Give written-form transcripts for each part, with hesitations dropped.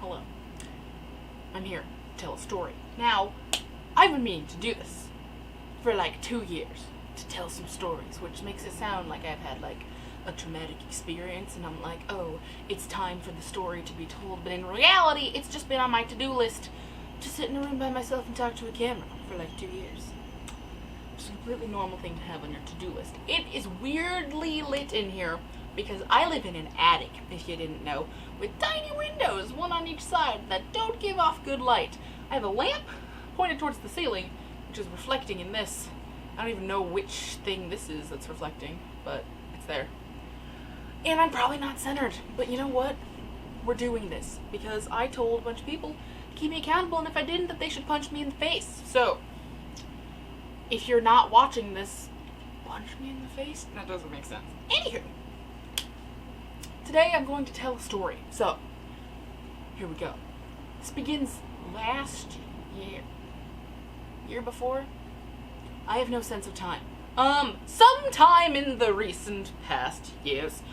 hello. I'm here to tell a story. Now, I've been meaning to do this for like 2 years, to tell some stories, which makes it sound like I've had like a traumatic experience and I'm like, oh, it's time for the story to be told. But in reality, it's just been on my to-do list to sit in a room by myself and talk to a camera for like 2 years. It's a completely normal thing to have on your to-do list. It is weirdly lit in here because I live in an attic, if you didn't know, with tiny windows, one on each side, that don't give off good light. I have a lamp pointed towards the ceiling, which is reflecting in this. I don't even know which thing this is that's reflecting, but it's there. And I'm probably not centered, but you know what? We're doing this because I told a bunch of people to keep me accountable, and if I didn't, that they should punch me in the face. So, if you're not watching this, punch me in the face? That doesn't make sense. Anywho, today I'm going to tell a story. So, here we go. This begins last year. Year before? I have no sense of time. Sometime in the recent past years,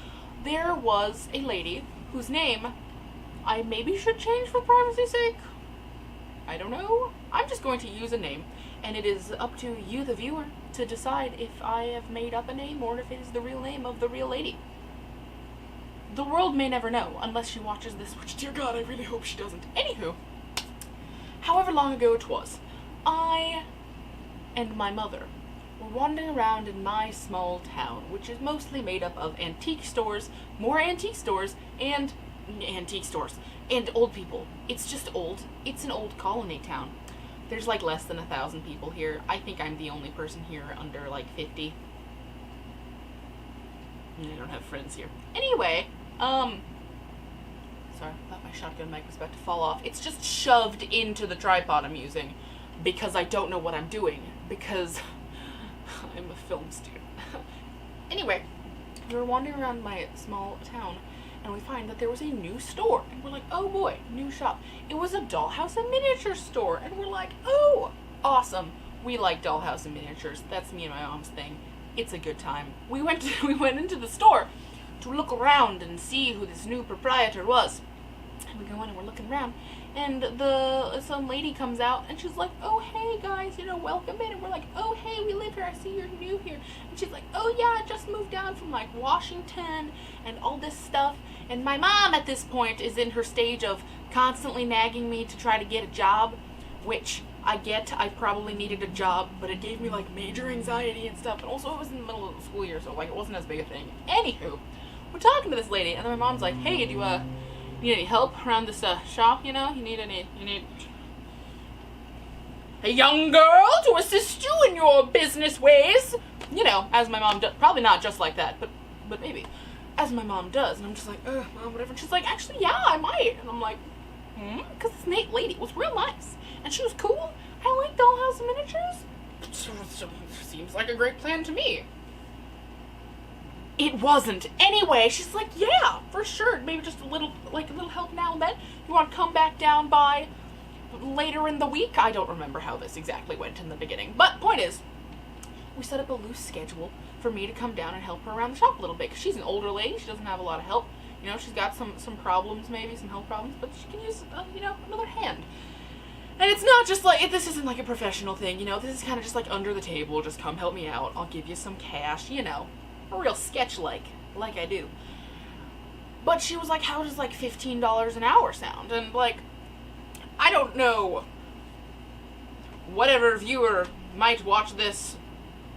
there was a lady whose name I maybe should change for privacy's sake. I don't know. I'm just going to use a name, and it is up to you, the viewer, to decide if I have made up a name or if it is the real name of the real lady. The world may never know unless she watches this, which, dear God, I really hope she doesn't. Anywho, however long ago it was, I and my mother were wandering around in my small town, which is mostly made up of antique stores, more antique stores, and antique stores, and old people. It's just old. It's an old colony town. There's like less than 1,000 people here. I think I'm the only person here under like 50. I don't have friends here. Anyway, sorry, I thought my shotgun mic was about to fall off. It's just shoved into the tripod I'm using because I don't know what I'm doing, because I'm a film student. Anyway, we were wandering around my small town, and we find that there was a new store, and we're like, oh boy, new shop. It was a dollhouse and miniature store, and we're like, oh, awesome. We like dollhouse and miniatures. That's me and my mom's thing. It's a good time. We went into the store to look around and see who this new proprietor was. And we go in and we're looking around, and some lady comes out, and she's like, oh, hey guys, welcome in. And we're like, oh, hey, we live here, I see you're new here. And she's like, oh yeah, I just moved down from like Washington and all this stuff. And my mom at this point is in her stage of constantly nagging me to try to get a job, which I get. I probably needed a job, but it gave me like major anxiety and stuff. And also it was in the middle of the school year, so like it wasn't as big a thing. Anywho, we're talking to this lady, and then my mom's like, hey, do you need any help around this shop? You need a young girl to assist you in your business ways? As my mom does. Probably not just like that, but maybe. As my mom does. And I'm just like, ugh, Mom, whatever. And she's like, actually, yeah, I might. And I'm like, because this lady was real nice. And she was cool. I like dollhouse and miniatures. Seems like a great plan to me. It wasn't. Anyway, she's like, yeah, for sure. Maybe just a little help now and then. You want to come back down by later in the week? I don't remember how this exactly went in the beginning. But point is, we set up a loose schedule for me to come down and help her around the shop a little bit. Because she's an older lady. She doesn't have a lot of help. She's got some problems, maybe, some health problems. But she can use, another hand. And it's not just like, this isn't like a professional thing, This is kind of just like under the table. Just come help me out. I'll give you some cash, A real sketch like I do. But she was like, how does like $15 an hour sound? And like, I don't know. Whatever viewer might watch this,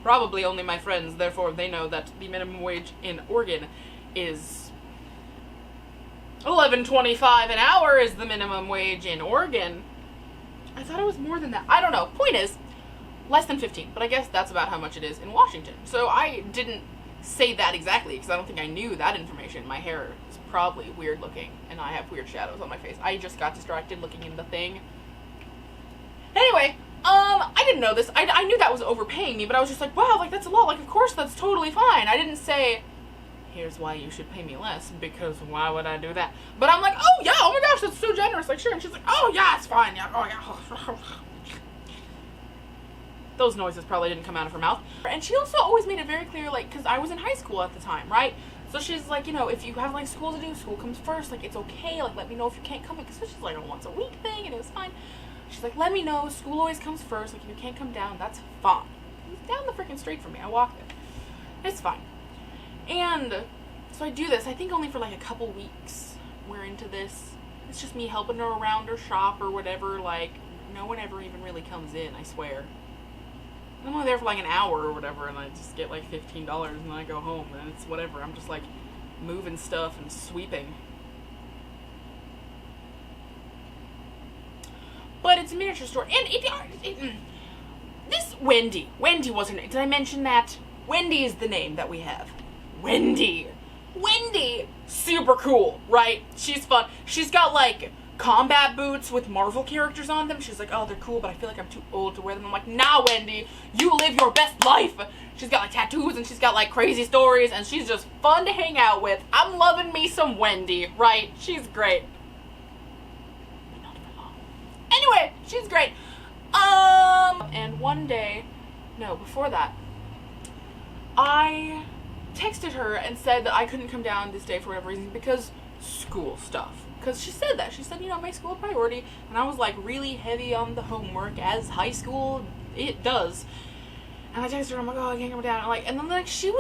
probably only my friends, therefore they know that the minimum wage in Oregon is $11.25 an hour is the minimum wage in Oregon. I thought it was more than that. I don't know. Point is, less than 15, but I guess that's about how much it is in Washington. So I didn't say that exactly because I don't think I knew that information. My hair is probably weird looking, and I have weird shadows on my face. I just got distracted looking in the thing. Anyway, I didn't know this. I knew that was overpaying me, but I was just like, wow, like that's a lot. Like, of course, that's totally fine. I didn't say, here's why you should pay me less, because why would I do that? But I'm like, oh yeah, oh my gosh, that's so generous. Like, sure. And she's like, oh yeah, it's fine. Yeah, oh yeah. Those noises probably didn't come out of her mouth. And she also always made it very clear, like, because I was in high school at the time, right? So she's like, you know, if you have like school to do, school comes first. Like, it's okay. Like, let me know if you can't come. Because it's just like a once a week thing, and it was fine. She's like, let me know. School always comes first. Like, if you can't come down, that's fine. It's down the freaking street from me. I walk there. It's fine. And so I do this. I think only for like a couple weeks. We're into this. It's just me helping her around her shop or whatever. Like, no one ever even really comes in, I swear. I'm only there for like an hour or whatever, and I just get like $15, and then I go home, and it's whatever. I'm just like moving stuff and sweeping. But it's a miniature store, and this Wendy was her name. Did I mention that? Wendy is the name that we have. Wendy, super cool, right? She's fun. She's got like combat boots with Marvel characters on them. She's like, oh, they're cool, but I feel like I'm too old to wear them. I'm like, nah, Wendy, you live your best life. She's got like tattoos, and she's got like crazy stories, and she's just fun to hang out with. I'm loving me some Wendy, right? She's great. But not for long. Anyway, she's great. And one day, no, before that, I texted her and said that I couldn't come down this day for whatever reason because school stuff. Because she said that. She said, you know, make school a priority. And I was like really heavy on the homework, as high school it does. And I texted her, I'm like, oh, I can't come down. And then like she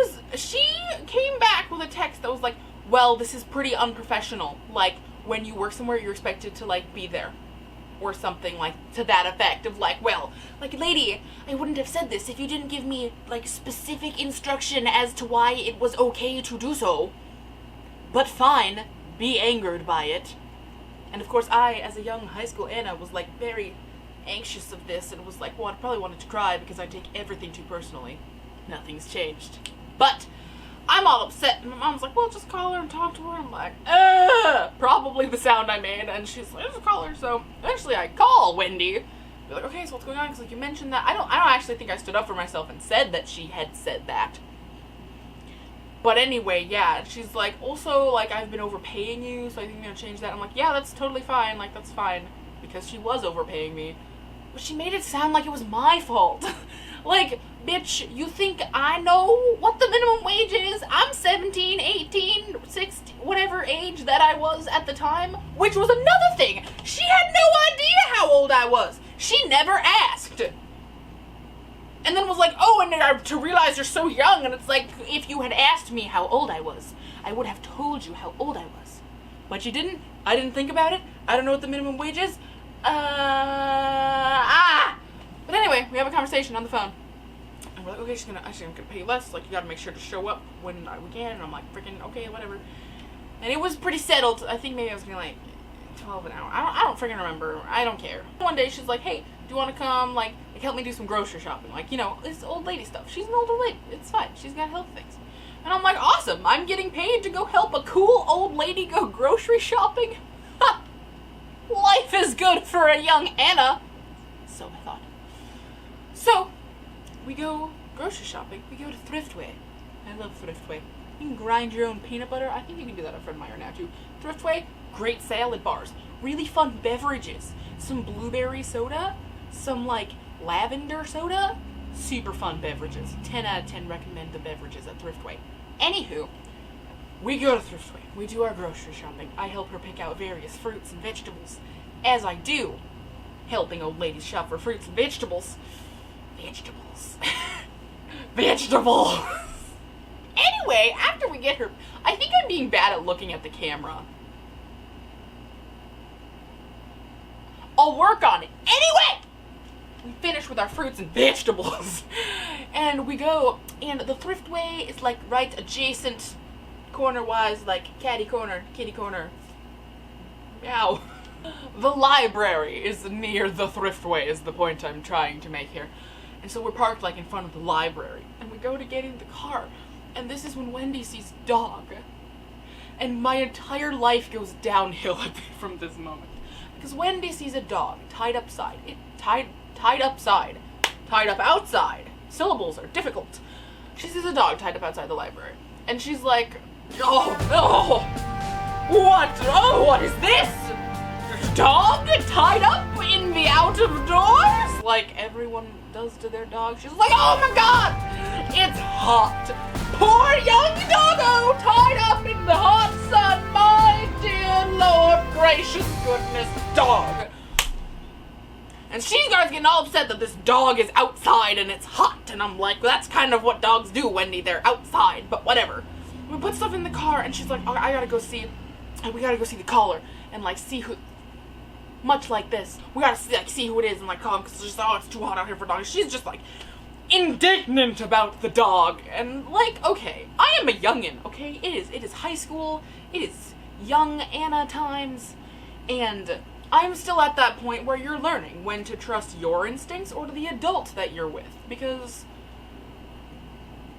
came back with a text that was like, well, this is pretty unprofessional. Like, when you work somewhere, you're expected to like be there. Or something like to that effect of like, well, like, lady, I wouldn't have said this if you didn't give me like specific instruction as to why it was okay to do so. But fine. Be angered by it. And of course I, as a young high school Anna, was like very anxious of this and was like, well, I probably wanted to cry because I take everything too personally. Nothing's changed. But I'm all upset, and my mom's like, well, just call her and talk to her. I'm like, probably the sound I made. And she's like, just call her. So eventually I call Wendy. Be like, okay, so what's going on? Because like you mentioned that. I don't actually think I stood up for myself and said that she had said that. But anyway, yeah, she's like, also, like, I've been overpaying you, so I think I'm gonna change that. I'm like, yeah, that's totally fine, like, that's fine, because she was overpaying me. But she made it sound like it was my fault. Like, bitch, you think I know what the minimum wage is? I'm 17, 18, 16, whatever age that I was at the time, which was another thing. She had no idea how old I was. She never asked. And then was like, oh, and to realize you're so young, and it's like, if you had asked me how old I was, I would have told you how old I was. But you didn't. I didn't think about it. I don't know what the minimum wage is. But anyway, we have a conversation on the phone. And we're like, okay, she's gonna pay you less. Like, you gotta make sure to show up when we can. And I'm like, freaking, okay, whatever. And it was pretty settled. I think maybe I was gonna like 12 an hour. I don't freaking remember. I don't care. One day she's like, hey, do you want to come, like help me do some grocery shopping? Like, you know, it's old lady stuff. She's an older lady. It's fine. She's got health things. And I'm like, awesome. I'm getting paid to go help a cool old lady go grocery shopping? Ha! Life is good for a young Anna. So I thought. So, we go grocery shopping. We go to Thriftway. I love Thriftway. You can grind your own peanut butter. I think you can do that at Fred Meyer now, too. Thriftway, great salad bars. Really fun beverages. Some blueberry soda. Some, like, lavender soda. Super fun beverages. 10 out of 10 recommend the beverages at Thriftway. Anywho, we go to Thriftway. We do our grocery shopping. I help her pick out various fruits and vegetables. As I do, helping old ladies shop for fruits and vegetables. Vegetables. Vegetables. Anyway, after we get her, I think I'm being bad at looking at the camera. I'll work on it. Anyway, we finish with our fruits and vegetables. And we go, and the Thriftway is like right adjacent, corner-wise, like kitty corner. Meow. The library is near the Thriftway is the point I'm trying to make here. And so we're parked like in front of the library. And we go to get in the car. And this is when Wendy sees dog. And my entire life goes downhill from this moment. Because Wendy sees a dog tied upside. Tied up outside. Syllables are difficult. She sees a dog tied up outside the library. And she's like, what is this? Dog tied up in the out of doors? Like everyone does to their dog. She's like, oh my god, it's hot. poor young doggo tied up in the hot sun. My dear Lord gracious goodness dog. And she starts getting all upset that this dog is outside and it's hot. And I'm like, well, that's kind of what dogs do, Wendy. They're outside, but whatever. We put stuff in the car and she's like, oh, I gotta go see, we gotta go see the collar and like see who, much like this, we gotta see, like, see who it is and like call him because it's just, oh, it's too hot out here for dogs. She's just like indignant about the dog. And like, okay, I am a youngin', okay? It is high school, it is young Anna times, and I'm still at that point where you're learning when to trust your instincts or the adult that you're with, because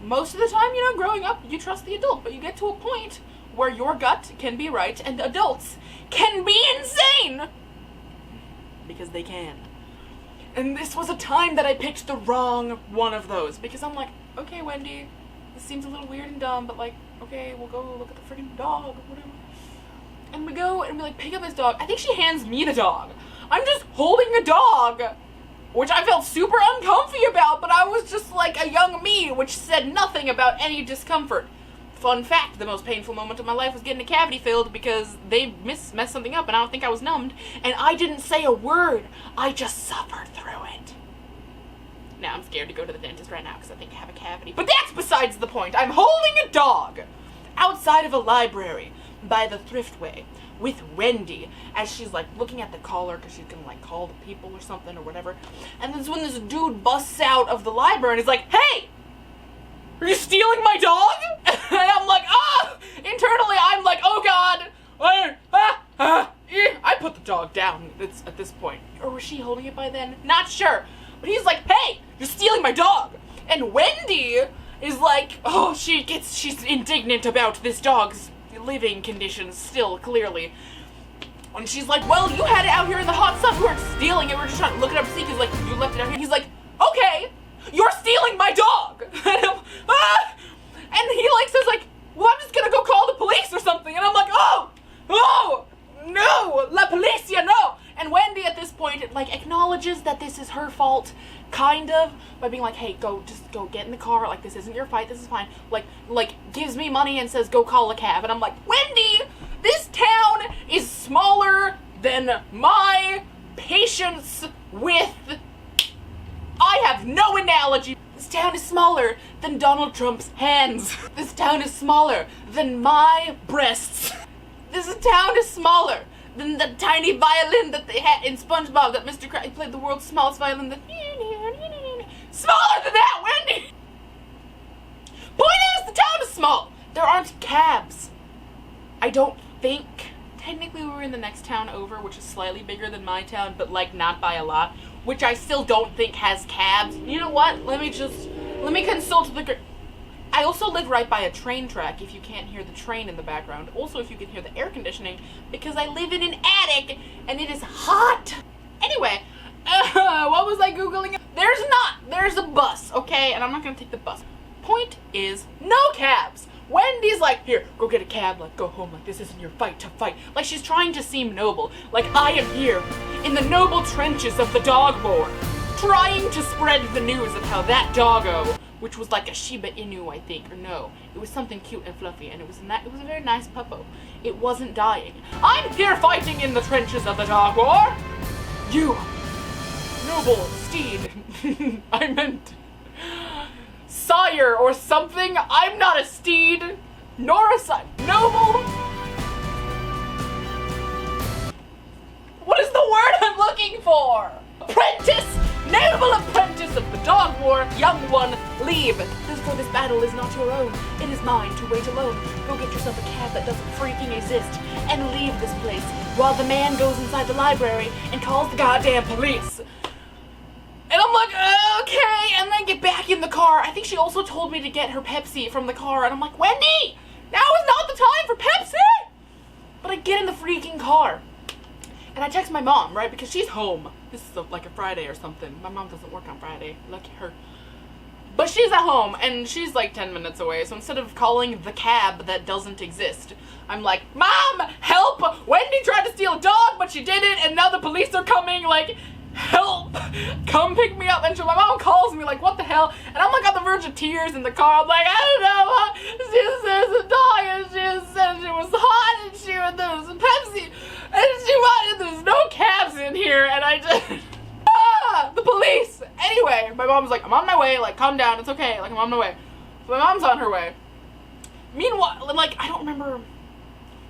most of the time, you know, growing up, you trust the adult, but you get to a point where your gut can be right and adults can be insane, because they can. And this was a time that I picked the wrong one of those, because I'm like, okay, Wendy, this seems a little weird and dumb, but like, okay, we'll go look at the freaking dog, whatever. And we go and we like pick up this dog. I think she hands me the dog. I'm just holding a dog, which I felt super uncomfy about, but I was just like a young me, which said nothing about any discomfort. Fun fact, the most painful moment of my life was getting a cavity filled because they messed something up and I don't think I was numbed, and I didn't say a word. I just suffered through it. Now I'm scared to go to the dentist right now because I think I have a cavity. But that's besides the point. I'm holding a dog outside of a library by the Thriftway with Wendy as she's like looking at the collar because she's gonna like call the people or something or whatever. And that's when this dude busts out of the library and he's like, hey! Are you stealing my dog? And I'm like, ah! Internally, I'm like, oh god! I put the dog down at this point. Or was she holding it by then? Not sure. But he's like, hey! You're stealing my dog! And Wendy is like, oh, she's indignant about this dog's living conditions still, clearly. And she's like, well, you had it out here in the hot sun. We weren't stealing it. We were just trying to look it up to see because, like, you left it out here. He's like, okay! You're stealing my dog! And he like says like, well, I'm just gonna go call the police or something. And I'm like, oh, no, la policia, no. And Wendy at this point like acknowledges that this is her fault, kind of, by being like, hey, just go get in the car. Like, this isn't your fight. This is fine. Like gives me money and says, go call a cab. And I'm like, Wendy, this town is smaller than my patience with. I have no analogy. This town is smaller than Donald Trump's hands. This town is smaller than my breasts. This town is smaller than the tiny violin that they had in SpongeBob that Mr. Krabs played, the world's smallest violin. Smaller than that, Wendy! Point is, the town is small. There aren't cabs. I don't think. Technically, we were in the next town over, which is slightly bigger than my town, but like not by a lot, which I still don't think has cabs. You know what? Let me consult the. I also live right by a train track, if you can't hear the train in the background. Also, if you can hear the air conditioning, because I live in an attic and it is hot. Anyway, what was I Googling? There's a bus, okay? And I'm not gonna take the bus. Point is, no cabs. Wendy's like, here, go get a cab, like, go home, like, this isn't your fight to fight. Like, she's trying to seem noble. Like, I am here, in the noble trenches of the dog war, trying to spread the news of how that doggo, which was like a Shiba Inu, I think, or no, it was something cute and fluffy, and it was a very nice puppo. It wasn't dying. I'm here fighting in the trenches of the dog war! You, noble steed, I meant sire or something. I'm not a steed, nor a sire. Noble? What is the word I'm looking for? Apprentice! Noble apprentice of the dog war, young one, leave. For this battle is not your own. It is mine to wait alone. Go get yourself a cab that doesn't freaking exist and leave this place while the man goes inside the library and calls the goddamn police. And I'm like, okay, and then get back in the car. I think she also told me to get her Pepsi from the car, and I'm like, Wendy, now is not the time for Pepsi! But I get in the freaking car, and I text my mom, right, because she's home. This is like a Friday or something. My mom doesn't work on Friday, lucky her. But she's at home, and she's like 10 minutes away, so instead of calling the cab that doesn't exist, I'm like, Mom, help! Wendy tried to steal a dog, but she didn't, and now the police are coming, like, help, come pick me up. And so my mom calls me like, what the hell? And I'm like on the verge of tears in the car. I'm like, I don't know, there's a dog, and she said she was hot, and there was a Pepsi, and there's no cabs in here, and I just, the police. Anyway, my mom's like, I'm on my way, like, calm down, it's okay, like, I'm on my way. So my mom's on her way. Meanwhile, like, I don't remember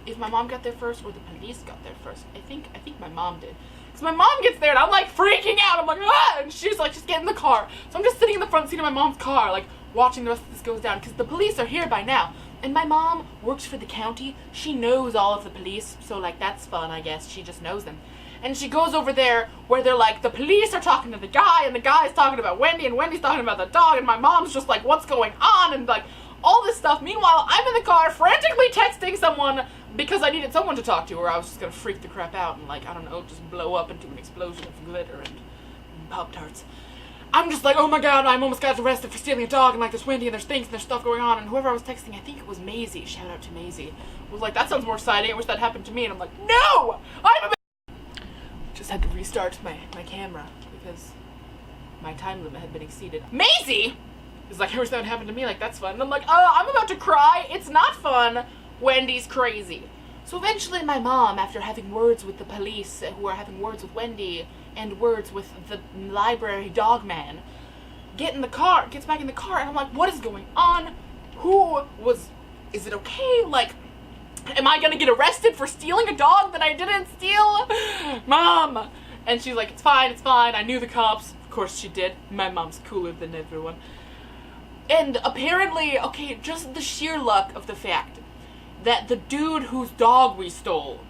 if my mom got there first or the police got there first. I think my mom did. So my mom gets there and I'm like freaking out. I'm like, ah! And she's like, just get in the car. So I'm just sitting in the front seat of my mom's car, like watching the rest of this goes down because the police are here by now. And my mom works for the county. She knows all of the police. So like, that's fun, I guess. She just knows them. And she goes over there where they're like, the police are talking to the guy and the guy's talking about Wendy and Wendy's talking about the dog. And my mom's just like, what's going on? And like all this stuff. Meanwhile, I'm in the car frantically texting someone because I needed someone to talk to, or I was just gonna freak the crap out and like, I don't know, just blow up into an explosion of glitter and Pop-Tarts. I'm just like, oh my god, I'm almost got arrested for stealing a dog, and like there's Wendy and there's things and there's stuff going on, and whoever I was texting, I think it was Maisie, shout out to Maisie, was like, that sounds more exciting, I wish that happened to me, and I'm like, no! Just had to restart my camera because my time limit had been exceeded. Maisie is like, I wish that would happen to me, like that's fun. And I'm like, I'm about to cry, it's not fun. Wendy's crazy. So eventually my mom, after having words with the police who are having words with Wendy and words with the library dog man, gets back in the car, and I'm like, what is going on? Is it okay? Like, am I gonna get arrested for stealing a dog that I didn't steal? Mom! And she's like, it's fine, I knew the cops. Of course she did. My mom's cooler than everyone. And apparently, okay, just the sheer luck of the fact that the dude whose dog we stole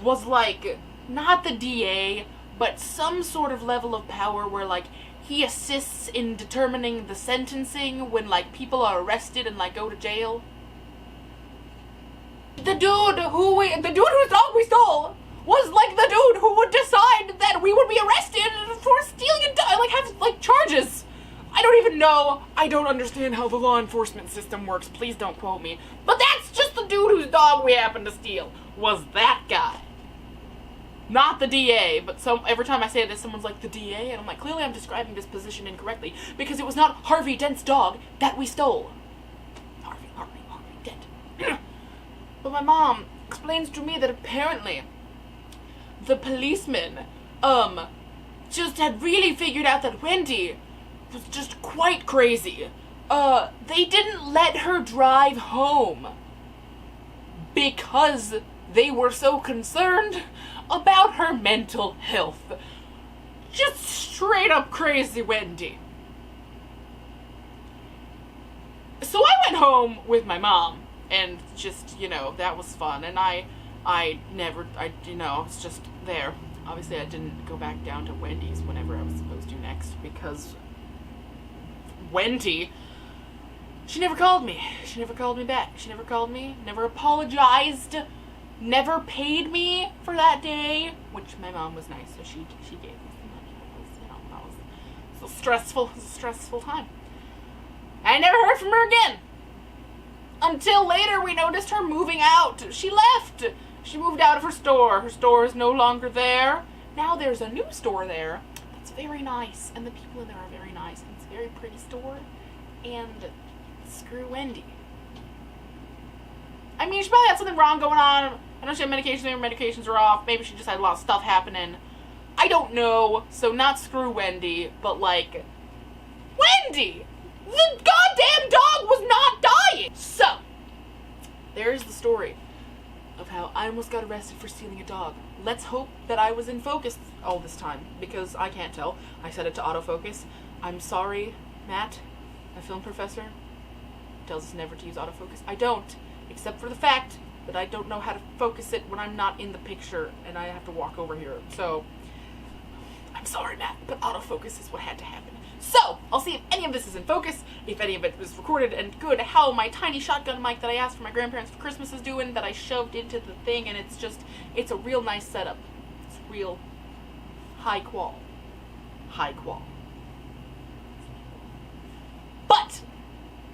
was like, not the DA, but some sort of level of power where like he assists in determining the sentencing when like people are arrested and like go to jail. The dude whose dog we stole was like the dude who would decide that we would be arrested for stealing a dog, like have like charges. I don't even know. I don't understand how the law enforcement system works. Please don't quote me. But that's just the dude whose dog we happened to steal. Was that guy. Not the DA, but every time I say this, someone's like, the DA? And I'm like, clearly I'm describing this position incorrectly, because it was not Harvey Dent's dog that we stole. Harvey Dent. But my mom explains to me that apparently the policeman, just had really figured out that Wendy was just quite crazy. They didn't let her drive home because they were so concerned about her mental health. Just straight up crazy Wendy. So I went home with my mom and just, that was fun. And it's just there. Obviously I didn't go back down to Wendy's whenever I was supposed to next because Wendy, she never called me. She never called me back. She never called me, never apologized, never paid me for that day, which my mom was nice, so she gave me some money. That was a stressful time. I never heard from her again. Until later we noticed her moving out. She left. She moved out of her store. Her store is no longer there. Now there's a new store there that's very nice, and the people in there are very nice, and it's a very pretty store, and screw Wendy. I mean, she probably had something wrong going on. I know she had medication, her medications are off. Maybe she just had a lot of stuff happening. I don't know. So not screw Wendy, but like, Wendy! The goddamn dog was not dying! So, there's the story of how I almost got arrested for stealing a dog. Let's hope that I was in focus all this time, because I can't tell. I set it to autofocus. I'm sorry, Matt, my film professor, tells us never to use autofocus. I don't, except for the fact that I don't know how to focus it when I'm not in the picture and I have to walk over here. So, I'm sorry, Matt, but autofocus is what had to happen. So, I'll see if any of this is in focus, if any of it was recorded and good, how my tiny shotgun mic that I asked for my grandparents for Christmas is doing, that I shoved into the thing, and it's a real nice setup. It's real high qual. But,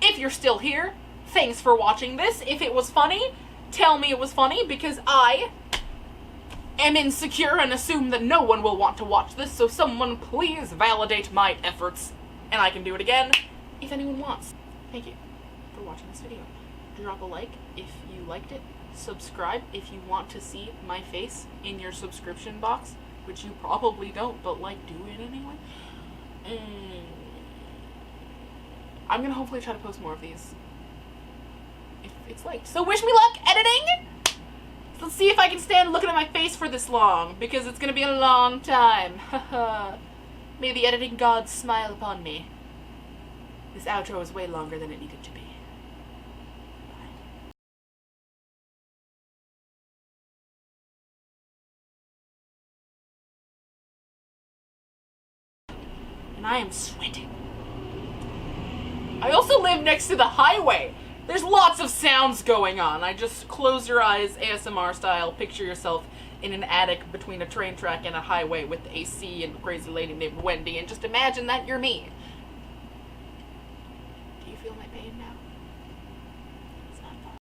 if you're still here, thanks for watching this. If it was funny, tell me it was funny, because I am insecure and assume that no one will want to watch this, so someone please validate my efforts. And I can do it again if anyone wants. Thank you for watching this video. Drop a like if you liked it. Subscribe if you want to see my face in your subscription box, which you probably don't, but like, do it anyway. I'm gonna hopefully try to post more of these if it's liked. So wish me luck editing! Let's see if I can stand looking at my face for this long, because it's gonna be a long time. May the editing gods smile upon me. This outro is way longer than it needed to be. And I am sweating. I also live next to the highway. There's lots of sounds going on. I just close your eyes, ASMR style, picture yourself in an attic between a train track and a highway with AC and a crazy lady named Wendy, and just imagine that you're me. Do you feel my pain now? It's not fun.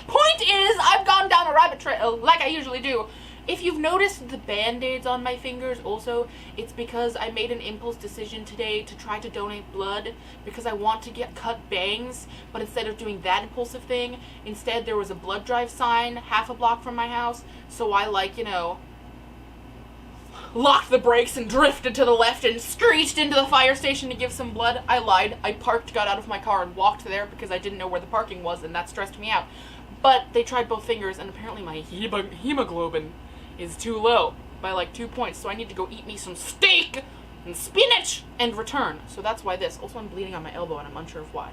Point is, I've gone down a rabbit trail like I usually do. If you've noticed the band-aids on my fingers also, it's because I made an impulse decision today to try to donate blood because I want to get cut bangs, but instead of doing that impulsive thing, instead there was a blood drive sign half a block from my house, so I locked the brakes and drifted to the left and screeched into the fire station to give some blood. I lied. I parked, got out of my car, and walked there because I didn't know where the parking was, and that stressed me out. But they tried both fingers, and apparently my hemoglobin is too low by like 2 points, so I need to go eat me some steak and spinach and return. So that's why this. Also, I'm bleeding on my elbow and I'm unsure of why.